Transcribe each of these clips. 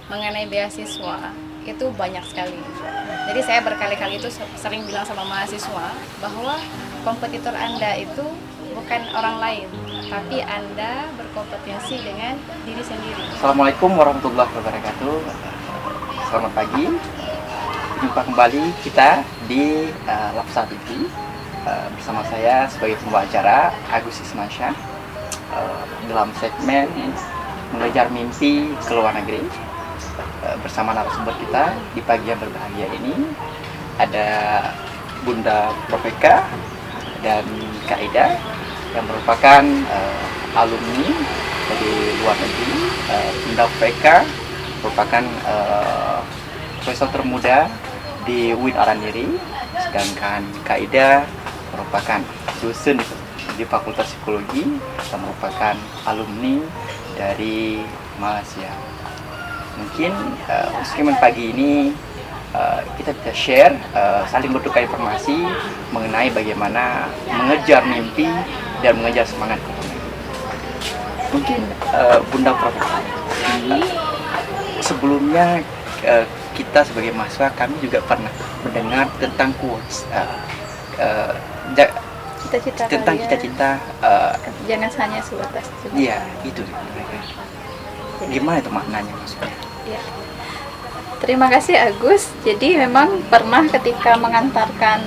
mengenai beasiswa itu banyak sekali. Jadi saya berkali-kali itu sering bilang sama mahasiswa bahwa kompetitor Anda itu bukan orang lain, tapi Anda berkompetensi dengan diri sendiri. Assalamualaikum warahmatullahi wabarakatuh. Selamat pagi. Jumpa kembali kita di Lapsa TV bersama saya sebagai pembawa acara Agus Ismansyah dalam segmen Mengejar Mimpi ke Luar Negeri. Bersama narasumber kita di pagi yang berbahagia ini ada Bunda Profeka dan Kak Ida yang merupakan alumni dari luar negeri. Bunda Profeka merupakan profesor termuda di UIN Araniri, sedangkan Kak Ida merupakan dosen di Fakultas Psikologi dan merupakan alumni dari Malaysia. Mungkin segmen pagi ini kita bisa share, saling bertukar informasi mengenai bagaimana mengejar mimpi dan mengejar semangat ekonomi. Mungkin Bunda Profesor, sebelumnya kita sebagai mahasiswa kami juga pernah mendengar tentang quotes tentang cita-cita Jangan hanya sebatas cita. Iya, itu gimana itu maknanya maksudnya? Ya. Terima kasih Agus. Jadi memang pernah ketika mengantarkan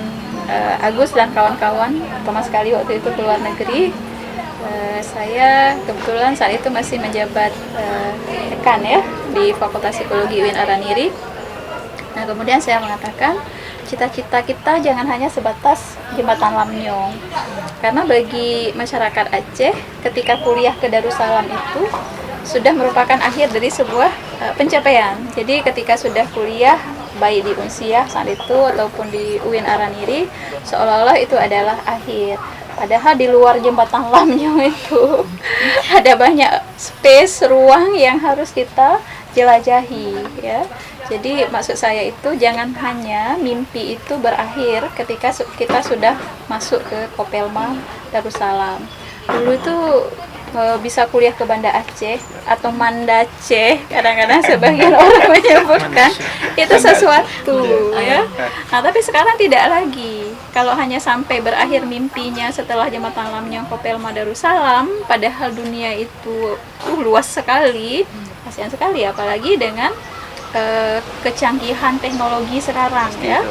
Agus dan kawan-kawan pertama sekali waktu itu ke luar negeri, saya kebetulan saat itu masih menjabat dekan ya di Fakultas Psikologi UIN Araniri. Nah kemudian saya mengatakan cita-cita kita jangan hanya sebatas jembatan Lamnyong, karena bagi masyarakat Aceh ketika kuliah ke Darussalam itu sudah merupakan akhir dari sebuah pencapaian. Jadi ketika sudah kuliah baik di Unsiah saat itu ataupun di UIN Araniri, seolah-olah itu adalah akhir. Padahal di luar jembatan Lamnyong itu ada banyak space, ruang yang harus kita jelajahi ya. Jadi maksud saya itu jangan hanya mimpi itu berakhir ketika kita sudah masuk ke Kopelma Darussalam. Dulu itu bisa kuliah ke Banda Aceh atau Manda Aceh, kadang-kadang sebagian orang menyebutkan itu sesuatu ya. Nah tapi sekarang tidak lagi. Kalau hanya sampai berakhir mimpinya setelah jembatan Lamnyong Kopelma Darussalam, padahal dunia itu luas sekali, kasihan sekali apalagi dengan kecanggihan teknologi sekarang ya,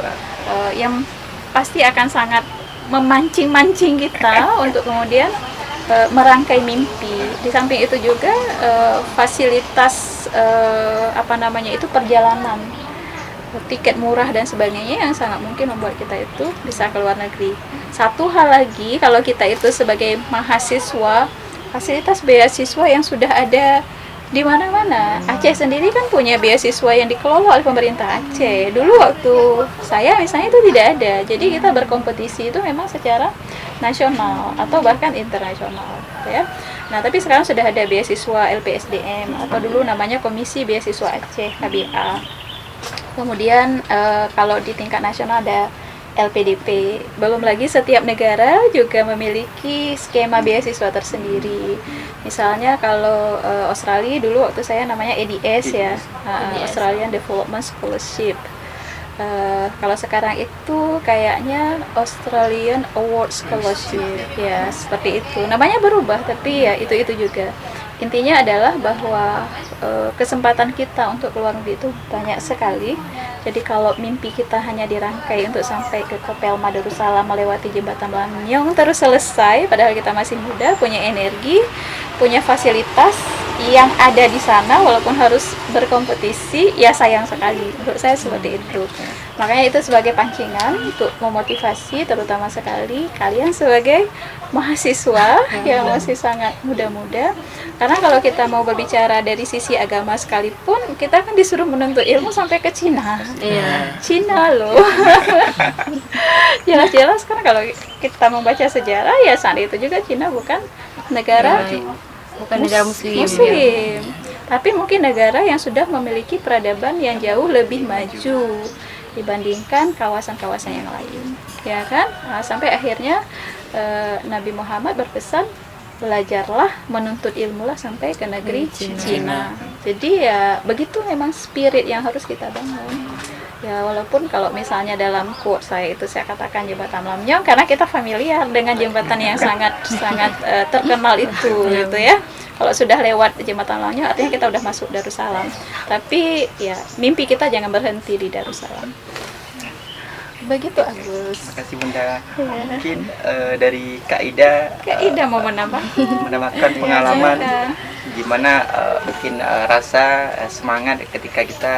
yang pasti akan sangat memancing-mancing kita untuk kemudian merangkai mimpi. Di samping itu juga fasilitas itu perjalanan, tiket murah dan sebagainya yang sangat mungkin membuat kita itu bisa ke luar negeri. Satu hal lagi, kalau kita itu sebagai mahasiswa, fasilitas beasiswa yang sudah ada di mana-mana. Aceh sendiri kan punya beasiswa yang dikelola oleh pemerintah Aceh. Dulu waktu saya misalnya itu tidak ada. Jadi kita berkompetisi itu memang secara nasional atau bahkan internasional, ya. Nah, tapi sekarang sudah ada beasiswa LPSDM atau dulu namanya Komisi Beasiswa Aceh KBA. Kemudian kalau di tingkat nasional ada LPDP. Belum lagi setiap negara juga memiliki skema beasiswa tersendiri. Misalnya kalau Australia dulu waktu saya namanya ADS ya, Australian Development Scholarship. Kalau sekarang itu kayaknya Australian Award Scholarship ya, seperti itu. Namanya berubah tapi ya itu juga. Intinya adalah bahwa kesempatan kita untuk keluar negeri itu banyak sekali. Jadi kalau mimpi kita hanya dirangkai untuk sampai ke Kopelma Darussalam melewati jembatan Lamnyong terus selesai, padahal kita masih muda, punya energi, punya fasilitas yang ada di sana, walaupun harus berkompetisi, ya sayang sekali. Menurut saya seperti itu. Makanya itu sebagai pancingan untuk memotivasi terutama sekali kalian sebagai mahasiswa yang masih sangat muda-muda. Karena kalau kita mau berbicara dari sisi agama sekalipun, kita kan disuruh menuntut ilmu sampai ke Cina. Iya. Cina loh. Jelas-jelas kan kalau kita membaca sejarah ya saat itu juga Cina bukan negara bukan negara muslim. Tapi mungkin negara yang sudah memiliki peradaban yang jauh lebih maju dibandingkan kawasan-kawasan yang lain, ya kan? Nah, sampai akhirnya Nabi Muhammad berpesan belajarlah, menuntut ilmu lah sampai ke negeri Cina. Cina. Jadi ya begitu memang spirit yang harus kita bangun. Ya walaupun kalau misalnya dalam quote saya itu saya katakan jembatan Lamnyong karena kita familiar dengan jembatan yang sangat terkenal itu gitu ya. Kalau sudah lewat jembatan Lamnyong artinya kita udah masuk Darussalam. Tapi ya mimpi kita jangan berhenti di Darussalam. Begitu Agus. Makasih Bunda. Mungkin dari Kak Ida, Mau menambah? menambahkan pengalaman gimana mungkin rasa semangat ketika kita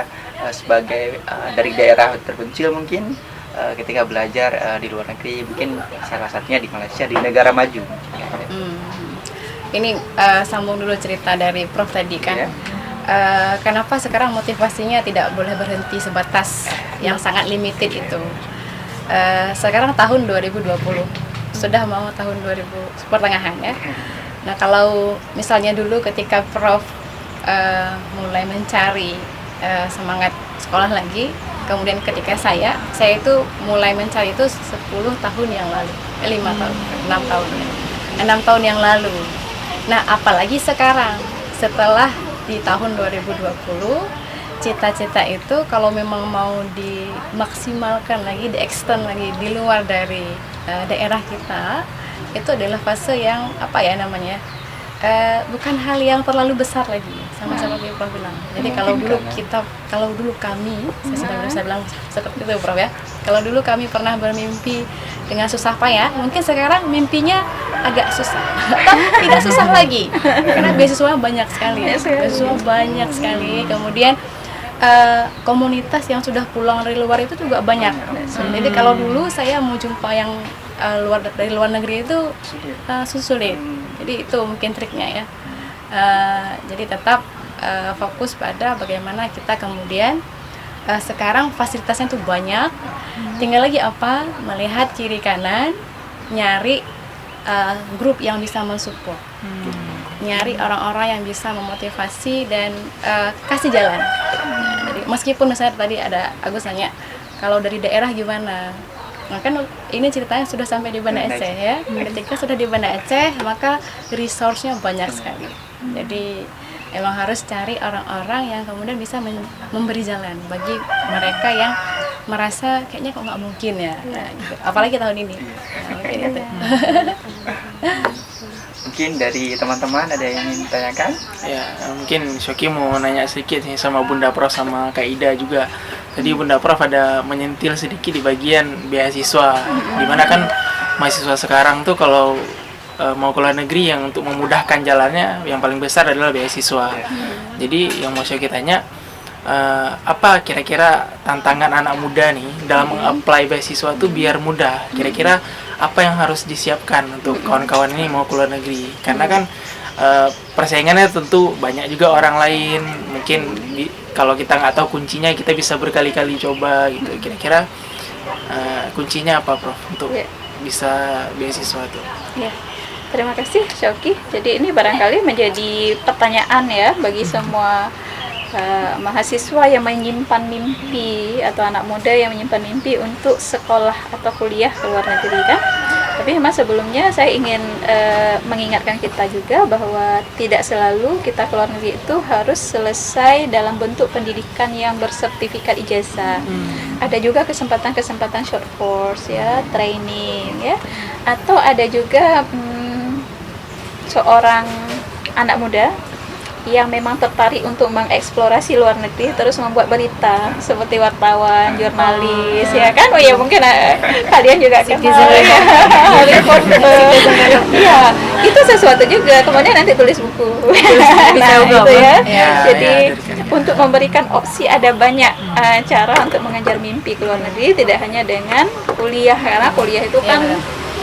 sebagai dari daerah terpencil mungkin ketika belajar di luar negeri, mungkin salah satunya di Malaysia, di negara maju. Ini sambung dulu cerita dari Prof tadi kan. Ya. Kenapa sekarang motivasinya tidak boleh berhenti sebatas yang sangat limited itu. Sekarang tahun 2020, sudah mau tahun 2000 pertengahan ya. Nah kalau misalnya dulu ketika Prof mulai mencari semangat sekolah lagi, kemudian ketika saya itu mulai mencari itu 10 tahun yang lalu, 5 tahun, 6 tahun yang lalu. Nah apalagi sekarang setelah di tahun 2020, cita-cita itu kalau memang mau dimaksimalkan lagi, di-extend lagi di luar dari daerah kita, itu adalah fase yang bukan hal yang terlalu besar lagi, sama seperti Prof bilang. Jadi kalau dulu kami, saya sudah bilang seperti itu Prof ya. Kalau dulu kami pernah bermimpi dengan susah payah, mungkin sekarang mimpinya agak susah, atau tidak susah lagi, karena beasiswa banyak sekali. Kemudian komunitas yang sudah pulang dari luar itu juga banyak. Jadi kalau dulu saya mau jumpa yang dari luar negeri itu sulit. Jadi itu mungkin triknya ya. Jadi tetap fokus pada bagaimana kita kemudian sekarang fasilitasnya itu banyak. Tinggal lagi melihat kiri kanan, nyari grup yang bisa mensupport. Nyari orang-orang yang bisa memotivasi dan kasih jalan. Jadi meskipun misalnya tadi ada Agus nanya, kalau dari daerah gimana? Nah, kan ini ceritanya sudah sampai di Banda Aceh ya. Ketika sudah di Banda Aceh, maka resource-nya banyak sekali. Jadi emang harus cari orang-orang yang kemudian bisa memberi jalan bagi mereka yang merasa kayaknya kok nggak mungkin ya. Nah, gitu. Apalagi tahun ini. Nah, mungkin itu. Mungkin dari teman-teman ada yang ingin ditanyakan? Ya, mungkin Shoki mau nanya sedikit nih sama Bunda Prof sama Kak Ida juga. Tadi Bunda Prof ada menyentil sedikit di bagian beasiswa, dimana kan mahasiswa sekarang tuh kalau mau ke luar negeri yang untuk memudahkan jalannya yang paling besar adalah beasiswa. Jadi yang mau Shoki tanya, apa kira-kira tantangan anak muda nih dalam meng-apply beasiswa tuh biar mudah? Kira-kira apa yang harus disiapkan untuk kawan-kawan ini mau ke luar negeri? Karena kan persaingannya tentu banyak juga orang lain. Mungkin kalau kita nggak tahu kuncinya, kita bisa berkali-kali coba gitu. Kira-kira kuncinya apa, Prof, untuk bisa beasiswa tuh? Ya, terima kasih Shoki. Jadi ini barangkali menjadi pertanyaan ya bagi semua mahasiswa yang menyimpan mimpi atau anak muda yang menyimpan mimpi untuk sekolah atau kuliah ke luar negeri kan. Tapi memang sebelumnya saya ingin mengingatkan kita juga bahwa tidak selalu kita ke luar negeri itu harus selesai dalam bentuk pendidikan yang bersertifikat ijazah. Ada juga kesempatan-kesempatan short course ya, training ya. Atau ada juga seorang anak muda yang memang tertarik untuk mengeksplorasi luar negeri, terus membuat berita seperti wartawan, jurnalis, ya kan? Oh ya mungkin kalian juga kenal ya, reporter. Ya, itu sesuatu juga. Kemudian nanti tulis buku. Nah itu ya. Jadi untuk memberikan opsi ada banyak cara untuk mengejar mimpi ke luar negeri, tidak hanya dengan kuliah, karena kuliah itu kan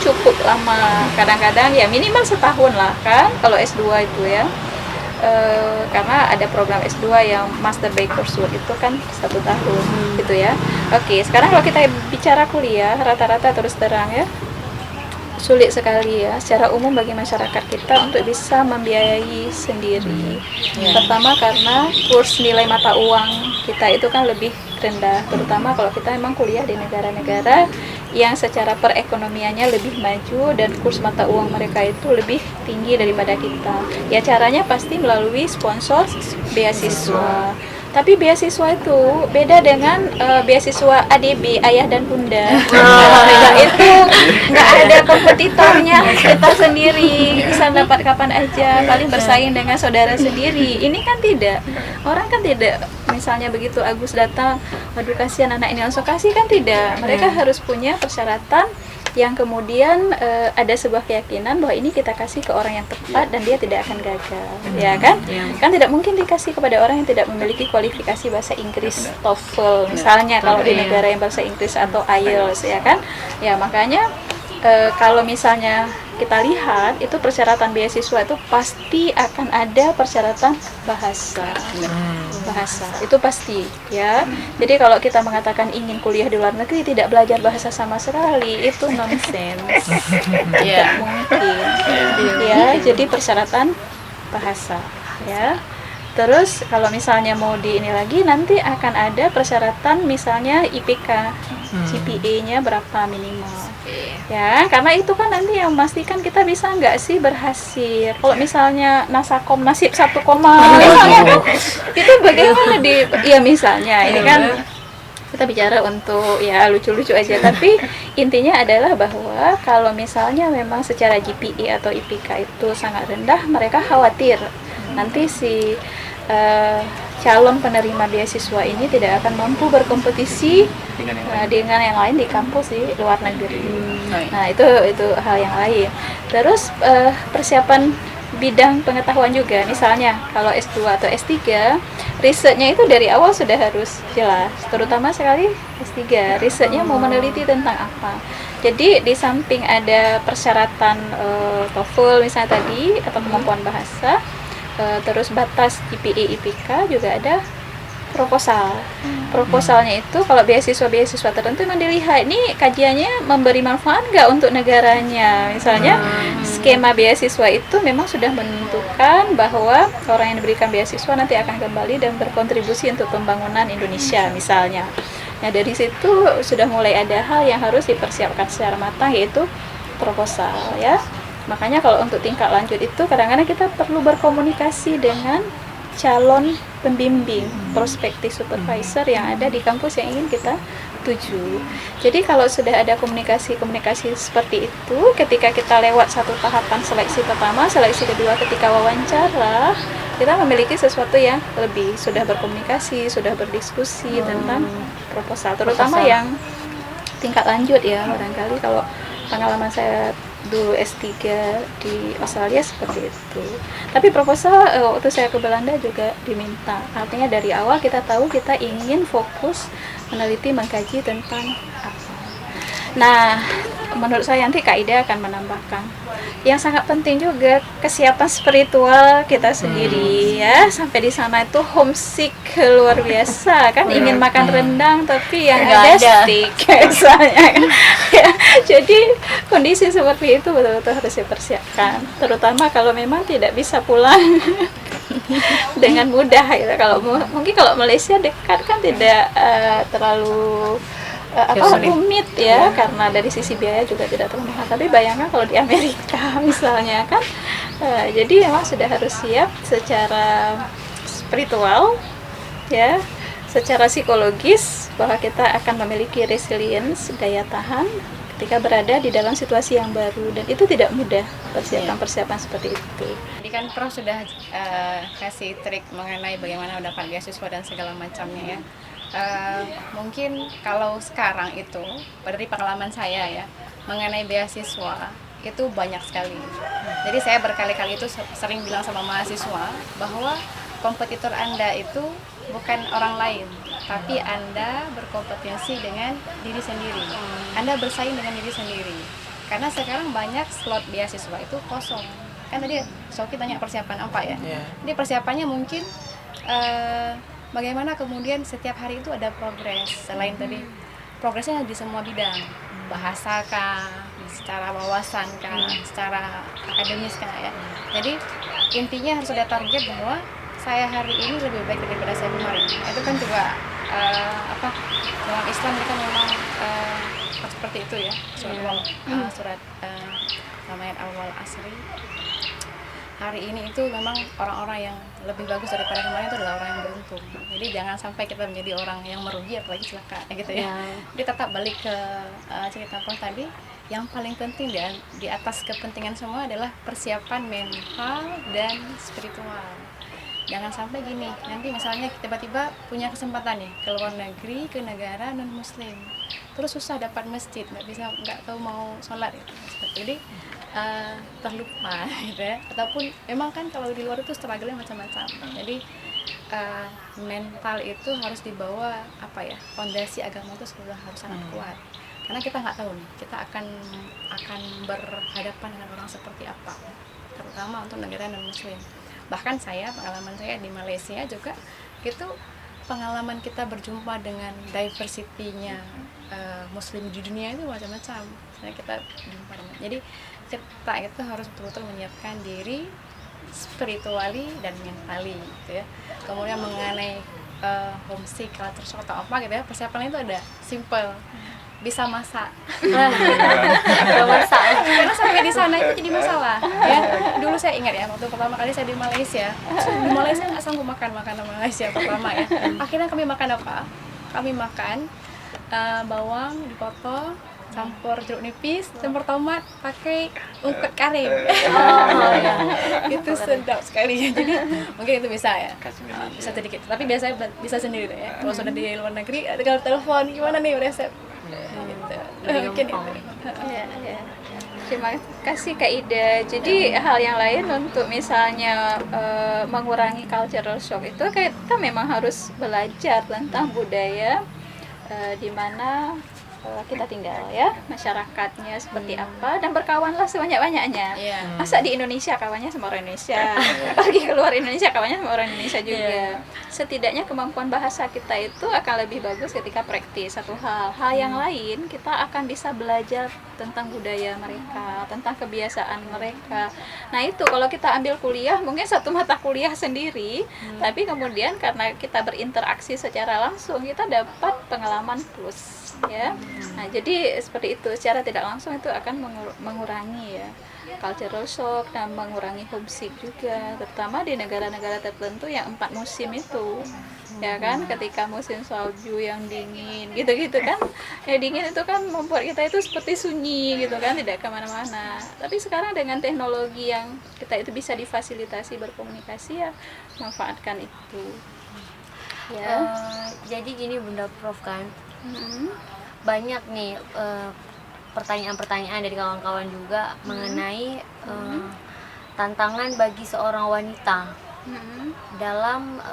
cukup lama. Kadang-kadang ya minimal setahun lah kan, kalau S2 itu ya. Karena ada program S2 yang Master by Coursework itu kan 1 tahun gitu ya. Oke, sekarang kalau kita bicara kuliah rata-rata terus terang ya, sulit sekali ya secara umum bagi masyarakat kita untuk bisa membiayai sendiri. Pertama karena kurs nilai mata uang kita itu kan lebih rendah, terutama kalau kita memang kuliah di negara-negara yang secara perekonomiannya lebih maju dan kurs mata uang mereka itu lebih tinggi daripada kita. Ya caranya pasti melalui sponsor beasiswa. Tapi beasiswa itu beda dengan beasiswa ADB, ayah dan bunda. Mereka itu nggak ada kompetitornya, kita sendiri bisa dapat kapan aja, paling bersaing dengan saudara sendiri. Ini kan tidak, orang kan tidak, misalnya begitu Agus datang, aduh kasihan anak ini langsung kasih, kan tidak. Mereka harus punya persyaratan yang kemudian ada sebuah keyakinan bahwa ini kita kasih ke orang yang tepat dan dia tidak akan gagal, ya kan? Kan tidak mungkin dikasih kepada orang yang tidak memiliki kualifikasi bahasa Inggris TOEFL misalnya kalau di negara yang bahasa Inggris atau IELTS, ya kan? Ya makanya kalau misalnya kita lihat itu persyaratan beasiswa itu pasti akan ada persyaratan bahasa itu pasti ya. Jadi kalau kita mengatakan ingin kuliah di luar negeri tidak belajar bahasa sama sekali itu nonsens. Tidak mungkin ya. Jadi persyaratan bahasa ya. Terus kalau misalnya mau di ini lagi nanti akan ada persyaratan misalnya IPK, GPA-nya berapa minimal. Ya, karena itu kan nanti yang memastikan kita bisa nggak sih berhasil. Kalau misalnya Nasakom nasib 1, misalnya kan itu bagaimana ya misalnya ini kan kita bicara untuk ya lucu-lucu aja, tapi intinya adalah bahwa kalau misalnya memang secara GPA atau IPK itu sangat rendah, mereka khawatir nanti si calon penerima beasiswa ini tidak akan mampu berkompetisi dengan yang lain di kampus di luar negeri. Nah itu hal yang lain. Terus persiapan bidang pengetahuan juga, misalnya kalau S2 atau S3 risetnya itu dari awal sudah harus jelas, terutama sekali S3 risetnya mau meneliti tentang apa. Jadi di samping ada persyaratan TOEFL misalnya tadi atau kemampuan bahasa, terus batas GPA IPK juga ada proposal. Proposalnya itu kalau beasiswa tertentu memang dilihat ini kajiannya memberi manfaat nggak untuk negaranya. Misalnya skema beasiswa itu memang sudah menentukan bahwa orang yang diberikan beasiswa nanti akan kembali dan berkontribusi untuk pembangunan Indonesia misalnya. Nah dari situ sudah mulai ada hal yang harus dipersiapkan secara matang, yaitu proposal ya. Makanya kalau untuk tingkat lanjut itu kadang-kadang kita perlu berkomunikasi dengan calon pembimbing, prospektif supervisor yang ada di kampus yang ingin kita tuju. Jadi kalau sudah ada komunikasi seperti itu, ketika kita lewat satu tahapan seleksi pertama, seleksi kedua ketika wawancara, kita memiliki sesuatu yang lebih, sudah berkomunikasi, sudah berdiskusi tentang proposal, terutama yang tingkat lanjut ya. Barangkali kalau pengalaman saya dulu S3 di Australia seperti itu. Tapi proposal waktu saya ke Belanda juga diminta. Artinya dari awal kita tahu kita ingin fokus meneliti, mengkaji tentang apa. Nah, menurut saya nanti Kak Ida akan menambahkan yang sangat penting juga kesiapan spiritual kita sendiri ya. Sampai di sana itu homesick luar biasa kan, ingin makan rendang tapi yang ada steak misalnya kan. Ya, jadi kondisi seperti itu betul-betul harus dipersiapkan, terutama kalau memang tidak bisa pulang dengan mudah ya. Kalau mungkin kalau Malaysia dekat kan tidak terlalu rumit ya, karena dari sisi biaya juga tidak terlalu mahal. Tapi bayangkan kalau di Amerika misalnya kan, jadi memang sudah harus siap secara spiritual ya, secara psikologis bahwa kita akan memiliki resilience, daya tahan ketika berada di dalam situasi yang baru, dan itu tidak mudah persiapan seperti itu. Jadi kan Prof sudah kasih trik mengenai bagaimana mendapat beasiswa dan segala macamnya ya. Mungkin kalau sekarang itu dari pengalaman saya ya mengenai beasiswa itu banyak sekali. Jadi saya berkali-kali itu sering bilang sama mahasiswa bahwa kompetitor Anda itu bukan orang lain, tapi Anda berkompetensi dengan diri sendiri. Anda bersaing dengan diri sendiri. Karena sekarang banyak slot beasiswa itu kosong. Kan tadi Soki tanya persiapan apa ya? Jadi persiapannya mungkin bagaimana kemudian setiap hari itu ada progres, selain tadi progresnya di semua bidang. bahasa kah, secara wawasan kah, secara akademis kah ya. Jadi intinya harus ada target bahwa saya hari ini lebih baik daripada saya kemarin. Itu kan juga dalam Islam kita memang seperti itu ya. Surat namanya awal asri. Hari ini itu memang orang-orang yang lebih bagus daripada kemarin itu adalah orang yang beruntung. Jadi jangan sampai kita menjadi orang yang merugi apalagi celaka gitu ya. Jadi tetap balik ke cerita Prof tadi, yang paling penting dan di atas kepentingan semua adalah persiapan mental dan spiritual. Jangan sampai gini, nanti misalnya tiba-tiba punya kesempatan nih ke luar negeri, ke negara non muslim, terus susah dapat masjid, nggak tahu mau sholat gitu. Jadi terlupa gitu ya. Ataupun memang kan kalau di luar itu struggle-nya macam-macam. Jadi mental itu harus dibawa fondasi agama itu sudah harus sangat kuat. Karena kita nggak tahu nih, kita akan berhadapan dengan orang seperti apa, terutama untuk negara non muslim. Bahkan pengalaman saya di Malaysia juga itu, pengalaman kita berjumpa dengan diversity-nya muslim di dunia itu macam-macam. Misalnya kita jumpa dengan, jadi kita itu harus betul-betul menyiapkan diri spiritually dan mentally gitu ya. Kemudian mengenai homesick, culture shock atau apa gitu ya, persiapannya itu ada simple, bisa masak. Karena sampai di sana itu jadi masalah ya. Dulu saya ingat ya, waktu pertama kali saya di Malaysia nggak sanggup makan makanan Malaysia pertama ya. Akhirnya kami makan apa? Kami makan bawang dipotong, campur jeruk nipis, campur tomat, pakai ungkep karing. Itu sedap sekali. Jadi mungkin itu bisa ya, bisa sedikit. Tapi biasanya bisa sendiri ya. Kalau sudah di luar negeri, tinggal telepon, gimana nih resep. Gitu. Mungkin itu. Ya. Terima kasih Kak Ida. Jadi hal yang lain untuk misalnya mengurangi cultural shock itu, kita memang harus belajar tentang budaya di mana kita tinggal ya, masyarakatnya seperti apa, dan berkawanlah sebanyak-banyaknya. Masa di Indonesia kawannya sama orang Indonesia, pergi keluar Indonesia kawannya sama orang Indonesia juga. Setidaknya kemampuan bahasa kita itu akan lebih bagus ketika praktis satu hal. Hal yang lain kita akan bisa belajar tentang budaya mereka, tentang kebiasaan mereka. Nah itu kalau kita ambil kuliah mungkin satu mata kuliah sendiri, tapi kemudian karena kita berinteraksi secara langsung kita dapat pengalaman plus ya. Nah jadi seperti itu, secara tidak langsung itu akan mengurangi ya cultural shock dan mengurangi homesick juga, terutama di negara-negara tertentu yang 4 musim itu ya kan. Ketika musim salju yang dingin gitu-gitu kan ya, dingin itu kan membuat kita itu seperti sunyi gitu kan, tidak kemana-mana. Tapi sekarang dengan teknologi yang kita itu bisa difasilitasi berkomunikasi, ya manfaatkan itu ya. Jadi gini Bunda Prof kan, banyak nih pertanyaan-pertanyaan dari kawan-kawan juga mengenai tantangan bagi seorang wanita dalam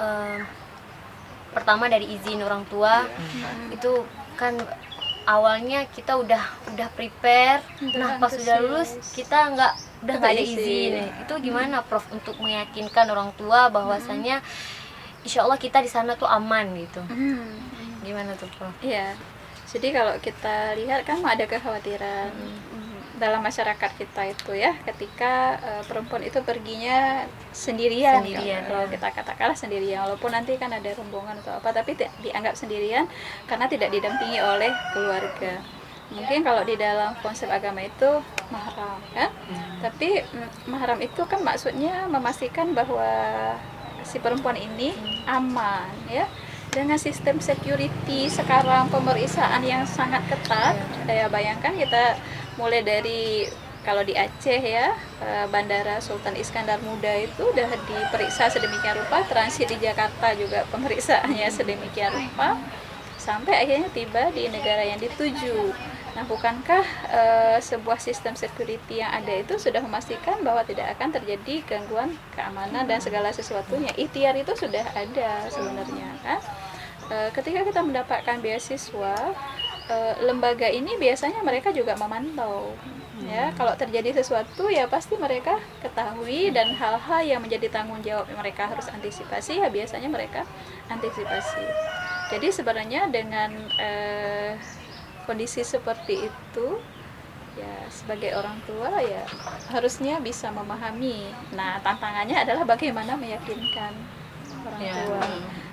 pertama dari izin orang tua. Itu kan awalnya kita udah prepare, nah pas sudah lulus kita udah nggak ada izin. Itu gimana Prof untuk meyakinkan orang tua bahwasanya insya Allah kita di sana tuh aman gitu? Gimana tuh Prof? Iya. Jadi kalau kita lihat kan ada kekhawatiran dalam masyarakat kita itu ya, ketika perempuan itu perginya sendirian. Kalau kita katakanlah sendirian, walaupun nanti kan ada rombongan atau apa, tapi dianggap sendirian karena tidak didampingi oleh keluarga. Mungkin kalau di dalam konsep agama itu mahram kan, tapi mahram itu kan maksudnya memastikan bahwa si perempuan ini aman ya. Dengan sistem security sekarang, pemeriksaan yang sangat ketat, saya bayangkan kita mulai dari kalau di Aceh ya, Bandara Sultan Iskandar Muda itu udah diperiksa sedemikian rupa, transit di Jakarta juga pemeriksaannya sedemikian rupa, sampai akhirnya tiba di negara yang dituju. Nah, bukankah sebuah sistem security yang ada itu sudah memastikan bahwa tidak akan terjadi gangguan keamanan dan segala sesuatunya? Ikhtiar itu sudah ada sebenarnya kan. Ketika kita mendapatkan beasiswa, lembaga ini biasanya mereka juga memantau. Ya, kalau terjadi sesuatu ya pasti mereka ketahui, dan hal-hal yang menjadi tanggung jawab mereka harus antisipasi, ya biasanya mereka antisipasi. Jadi sebenarnya dengan kondisi seperti itu, ya sebagai orang tua ya harusnya bisa memahami. Nah, tantangannya adalah bagaimana meyakinkan orang Ya. tua.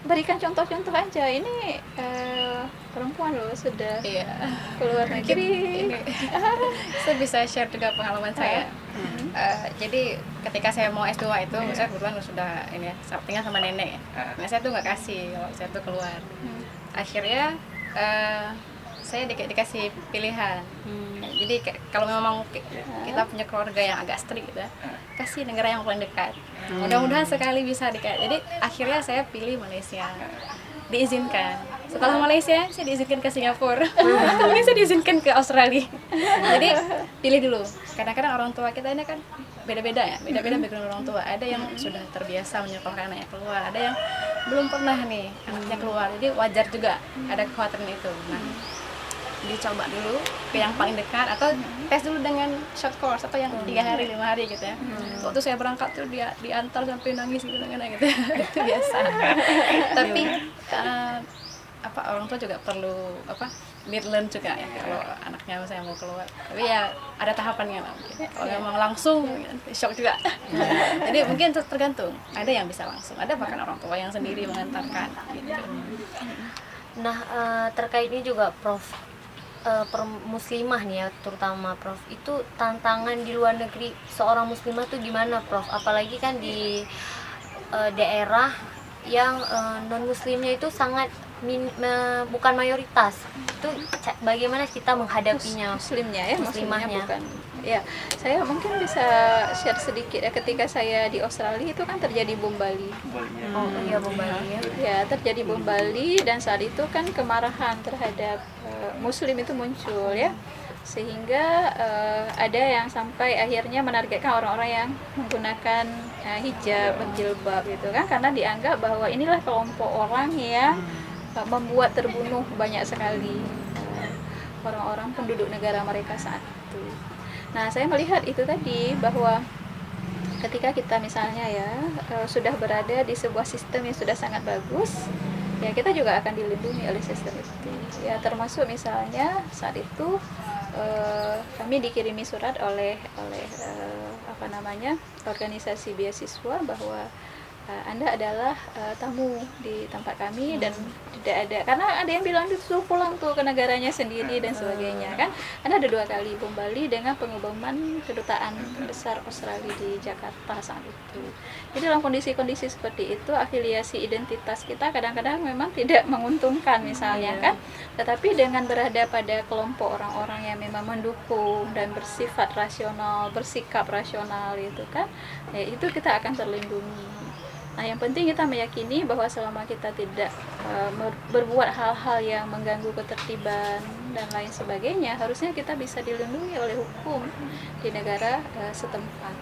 Berikan contoh-contoh aja. Ini perempuan loh sudah keluar negeri. Ini saya bisa share juga pengalaman saya. Jadi ketika saya mau S2 itu, saya kebetulan sudah ini ya, tinggal sama nenek ya. Nah, saya tuh nggak kasih kalau saya tuh keluar. Akhirnya saya dikasih pilihan. Jadi kalau memang kita punya keluarga yang agak strict gitu, kasih negara yang paling dekat. Mudah-mudahan sekali bisa dekat. Jadi akhirnya saya pilih Malaysia. Diizinkan. Setelah Malaysia, saya diizinkan ke Singapura. Kemudian saya diizinkan ke Australia. Jadi pilih dulu. Kadang-kadang orang tua kita ini kan beda-beda ya, beda-beda background orang tua. Ada yang sudah terbiasa menyekolahkan anaknya keluar, ada yang belum pernah nih anaknya keluar. Jadi wajar juga ada kekhawatiran itu. Nah, dicoba dulu ke yang paling dekat atau tes dulu dengan short course atau yang 3 hari 5 hari gitu ya. Waktu saya berangkat tuh dia diantar sampai nangis gitu gitu. Itu biasa. Tapi orang tua juga perlu learn juga ya kalau anaknya saya mau keluar. Tapi ya ada tahapannya lah mungkin. Kalau memang langsung shock juga. Jadi mungkin tergantung. Ada yang bisa langsung, ada bahkan orang tua yang sendiri mengantarkan gitu. Nah, terkait ini juga Prof, muslimah nih ya terutama Prof, itu tantangan di luar negeri seorang muslimah tuh gimana Prof? Apalagi kan di daerah yang non muslimnya itu sangat bukan mayoritas. Itu bagaimana kita menghadapinya? Muslimnya ya, muslimahnya bukan. Ya, saya mungkin bisa share sedikit ya, ketika saya di Australia itu kan terjadi bom Bali. Oh iya, bom Bali ya. Ya, terjadi bom Bali dan saat itu kan kemarahan terhadap muslim itu muncul ya. Sehingga ada yang sampai akhirnya menargetkan orang-orang yang menggunakan hijab, berjilbab gitu kan, karena dianggap bahwa inilah kelompok orang yang membuat terbunuh banyak sekali orang-orang penduduk negara mereka saat itu. Nah, saya melihat itu tadi bahwa ketika kita misalnya ya sudah berada di sebuah sistem yang sudah sangat bagus, ya kita juga akan dilindungi oleh sistem itu. Ya, termasuk misalnya saat itu kami dikirimi surat oleh organisasi beasiswa bahwa Anda adalah tamu di tempat kami dan tidak ada, karena ada yang bilang disuruh pulang tuh ke negaranya sendiri dan sebagainya kan. Anda ada 2 kali bom Bali dengan pengeboman kedutaan besar Australia di Jakarta saat itu. Jadi dalam kondisi-kondisi seperti itu, afiliasi identitas kita kadang-kadang memang tidak menguntungkan misalnya kan. Tetapi dengan berada pada kelompok orang-orang yang memang mendukung dan bersifat rasional, bersikap rasional itu kan, ya itu kita akan terlindungi. Nah, yang penting kita meyakini bahwa selama kita tidak berbuat hal-hal yang mengganggu ketertiban dan lain sebagainya, harusnya kita bisa dilindungi oleh hukum di negara setempat,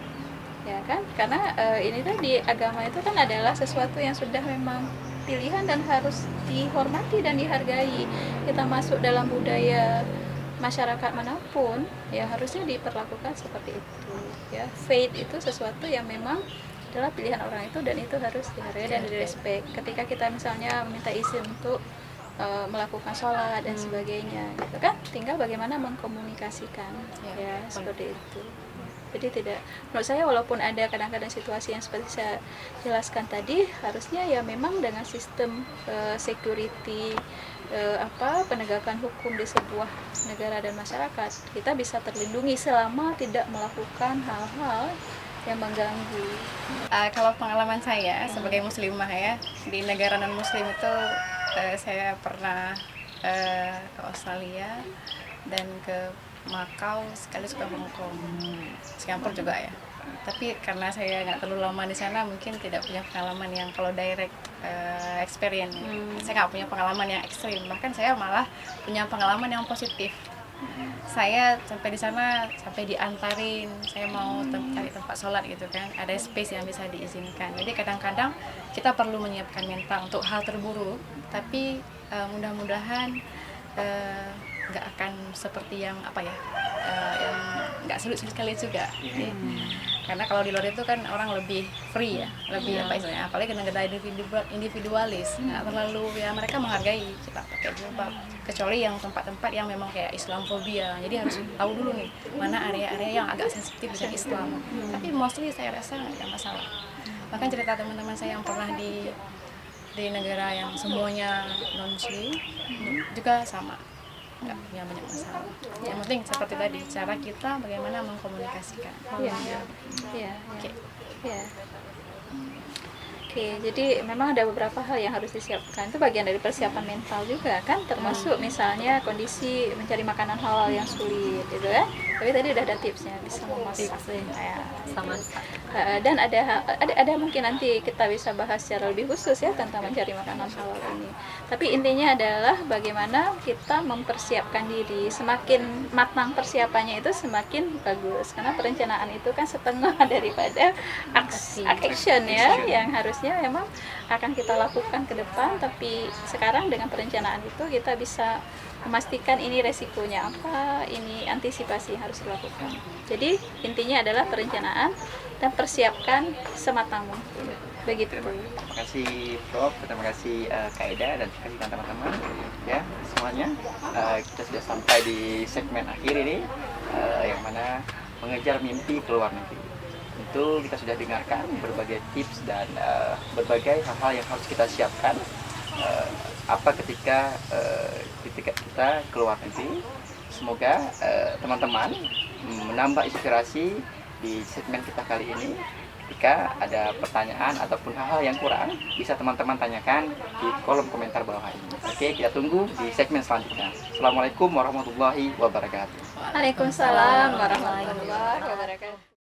ya kan? Karena ini tadi agama itu kan adalah sesuatu yang sudah memang pilihan dan harus dihormati dan dihargai. Kita masuk dalam budaya masyarakat manapun, ya harusnya diperlakukan seperti itu. Ya, faith itu sesuatu yang memang adalah pilihan orang itu dan itu harus dihargai dan direspek. Ketika kita misalnya meminta izin untuk melakukan sholat dan sebagainya, gitu kan, tinggal bagaimana mengkomunikasikan, ya seperti itu. Jadi tidak, menurut saya walaupun ada kadang-kadang situasi yang seperti saya jelaskan tadi, harusnya ya memang dengan sistem security, penegakan hukum di sebuah negara dan masyarakat, kita bisa terlindungi selama tidak melakukan hal-hal yang mengganggu. Kalau pengalaman saya sebagai muslimah ya, di negara non muslim itu saya pernah ke Australia dan ke Macau, sekali ke Hong Kong, Singapura juga ya. Tapi karena saya nggak terlalu lama di sana, mungkin tidak punya pengalaman yang kalau direct experience. Saya nggak punya pengalaman yang ekstrim, bahkan saya malah punya pengalaman yang positif. Saya sampai di sana, sampai diantarin, saya mau cari tempat sholat gitu kan, ada space yang bisa diizinkan. Jadi kadang-kadang kita perlu menyiapkan mental untuk hal terburuk, tapi mudah-mudahan nggak akan seperti yang yang nggak sulit sekali juga. Karena kalau di luar itu kan orang lebih free ya, lebih apa istilahnya, apalagi negara individualis, nggak terlalu ya mereka menghargai kita pakai jilbab, kecuali yang tempat-tempat yang memang kayak Islamfobia, jadi harus tahu dulu nih mana area-area yang agak sensitif dengan Islam. Tapi mostly saya rasa nggak ada masalah. Bahkan cerita teman-teman saya yang pernah di negara yang semuanya non-Muslim juga sama, nggak punya banyak masalah. Yang penting seperti tadi, cara kita bagaimana mengkomunikasikan. Iya. Oke. Ya. Oke, jadi memang ada beberapa hal yang harus disiapkan. Itu bagian dari persiapan mental juga kan, termasuk misalnya kondisi mencari makanan halal yang sulit, gitu ya. Tapi tadi udah ada tipsnya, bisa memasak. Ya. Sama. Dan ada mungkin nanti kita bisa bahas secara lebih khusus ya tentang mencari makanan halal ini. Tapi intinya adalah bagaimana kita mempersiapkan diri. Semakin matang persiapannya itu semakin bagus, karena perencanaan itu kan setengah daripada action ya, yang harusnya memang akan kita lakukan ke depan. Tapi sekarang dengan perencanaan itu kita bisa memastikan ini resikonya apa, ini antisipasi yang harus dilakukan. Jadi intinya adalah perencanaan dan persiapkan sematang mungkin. Begitu. Terima kasih Prof, terima kasih Kak Ida, dan terima kasih teman-teman ya semuanya. Kita sudah sampai di segmen akhir ini, yang mana mengejar mimpi ke luar negeri. Tentu kita sudah dengarkan berbagai tips dan berbagai hal-hal yang harus kita siapkan ketika kita keluar negeri. Semoga teman-teman menambah inspirasi di segmen kita kali ini. Ketika ada pertanyaan ataupun hal-hal yang kurang, bisa teman-teman tanyakan di kolom komentar bawah ini. Oke, kita tunggu di segmen selanjutnya. Assalamualaikum warahmatullahi wabarakatuh. Waalaikumsalam warahmatullahi wabarakatuh.